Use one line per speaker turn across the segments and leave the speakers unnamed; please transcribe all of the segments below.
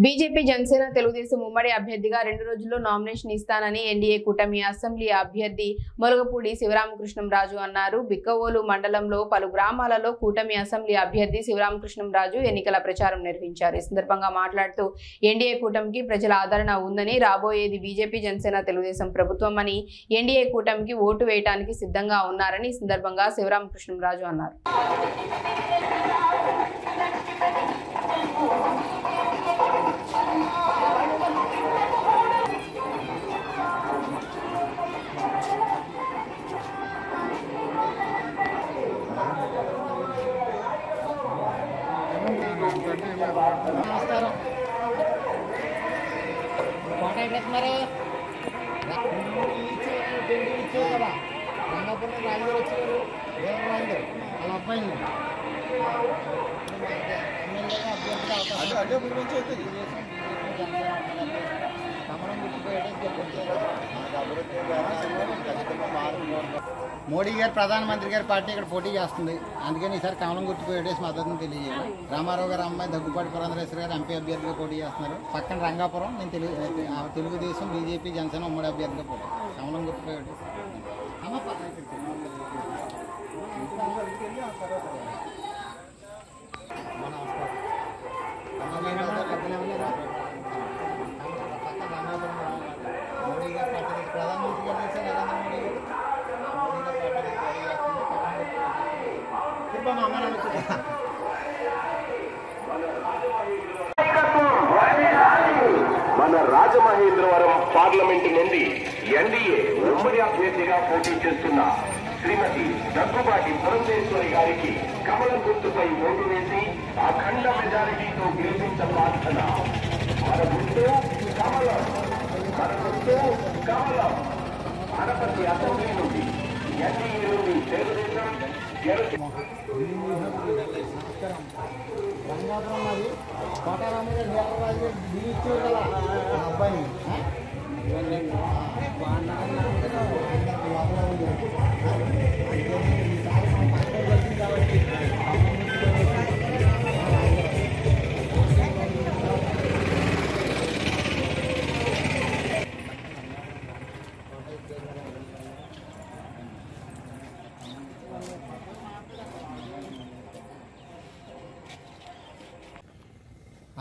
BJP Janasena Telugu Desam ఉమ్మడి అభ్యర్థిగా 2 రోజుల్లో నామినేషన్ ఇస్తానని ఎన్డీఏ కూటమి అసెంబ్లీ అభ్యర్థి మొలగపూడి శివరామకృష్ణంరాజు అన్నారు. బిక్కవోలు మండలంలో పలు గ్రామాలలో కూటమి అసెంబ్లీ అభ్యర్థి శివరామకృష్ణంరాజు ఎన్నికల ప్రచారం నిర్వహించారు. ఈ సందర్భంగా మాట్లాడుతూ ఎన్డీఏ కూటమికి ప్రజల ఆదరణ ఉందని, రాబోయేది బీజేపీ జనసేన తెలుగుదేశం ప్రభుత్వం అని, ఎన్డీఏ కూటమికి ఓటు వేయడానికి సిద్ధంగా ఉన్నారని ఈ సందర్భంగా శివరామకృష్ణంరాజు అన్నారు.
నమస్కారం. కోట ఎక్కడున్నారు? ఇచ్చారు కదా, రంగాపురం రాజుగారు వచ్చారు, దేవరాజు వాళ్ళ అబ్బాయిని ఎమ్మెల్యేగా అభ్యర్థిగా కమలం మోడీ గారు ప్రధానమంత్రి గారి పార్టీ ఇక్కడ పోటీ చేస్తుంది. అందుకని ఈసారి కమలం గుర్తుపోయేసి మద్దతును తెలియజేయాలి. రామారావు గారు అమ్మాయి దగ్గుపాటి పురంధరేశ్వరి గారు ఎంపీ అభ్యర్థిగా పోటీ చేస్తున్నారు. పక్కన రంగాపురం నేను తెలుగుదేశం బీజేపీ జనసేన ఉమ్మడి అభ్యర్థిగా పోటీ. కమలం గుర్తుపోయేసి మోడీ గారు పార్టీ ప్రధానమంత్రి గారు చేశారు. నరేంద్ర మోడీ గారు
మన రాజమహేంద్రవరం పార్లమెంటు నుండి ఎన్డీఏ ఉమ్మడి అభ్యర్థిగా పోటీ చేస్తున్న శ్రీమతి దగ్గుబాటి పురంధేశ్వరి గారికి కమలం గుర్తుపై ఓటు వేసి అఖండ మెజారిటీతో గెలిపించ ప్రార్థన. మన గుర్తు కమలం, మన గుర్తు కమలం. అనపర్తి అసెంబ్లీ నుండి ఎన్డీఏ నుండి తెలుగుదేశం
రంగాపురం మరి కోటారామయ్య దేవరాజు దిగి ఇచ్చారు కదా అబ్బాయిని.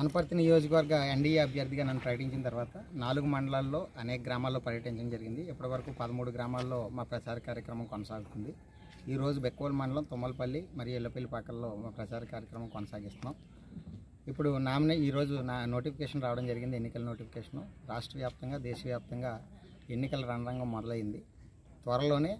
అనపర్తి నియోజకవర్గ ఎన్డీఏ అభ్యర్థిగా నన్ను ప్రకటించిన తర్వాత 4 మండలాల్లో అనేక గ్రామాల్లో పర్యటించడం జరిగింది. ఇప్పటివరకు 13 గ్రామాల్లో మా ప్రచార కార్యక్రమం కొనసాగుతుంది. ఈరోజు బెక్కోల్ మండలం తుమ్మలపల్లి మరియు ఎల్లపల్లి పాకల్లో మా ప్రచార కార్యక్రమం కొనసాగిస్తున్నాం. ఇప్పుడు ఈరోజు నా నోటిఫికేషన్ రావడం జరిగింది. ఎన్నికల నోటిఫికేషను రాష్ట్ర వ్యాప్తంగా దేశవ్యాప్తంగా ఎన్నికల రణరంగం మొదలైంది. త్వరలోనే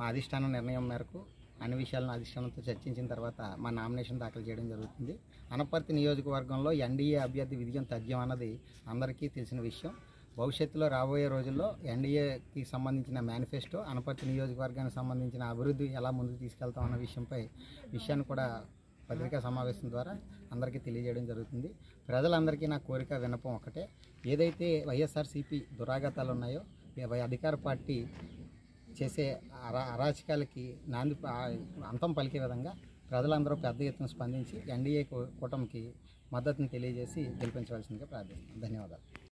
మా అధిష్టానం నిర్ణయం మేరకు అన్ని విషయాలను అధిష్టానంతో చర్చించిన తర్వాత మా నామినేషన్ దాఖలు చేయడం జరుగుతుంది. అనపర్తి నియోజకవర్గంలో ఎన్డీఏ అభ్యర్థి విజయం తథ్యం అన్నది అందరికీ తెలిసిన విషయం. భవిష్యత్తులో రాబోయే రోజుల్లో ఎన్డీఏకి సంబంధించిన మేనిఫెస్టో, అనపర్తి నియోజకవర్గానికి సంబంధించిన అభివృద్ధి ఎలా ముందుకు తీసుకెళ్తాం అన్న విషయాన్ని కూడా పత్రికా సమావేశం ద్వారా అందరికీ తెలియజేయడం జరుగుతుంది. ప్రజలందరికీ నా కోరిక విన్నపం ఒకటే, ఏదైతే వైఎస్ఆర్సీపీ దురాగతాలు ఉన్నాయో అధికార పార్టీ చేసే అరాచకాలకి అంతం పలికే విధంగా ప్రజలందరూ పెద్ద ఎత్తున స్పందించి ఎన్డీఏ కూటమికి మద్దతును తెలియజేసి గెలిపించవలసిందిగా ప్రార్థిస్తున్నాను. ధన్యవాదాలు.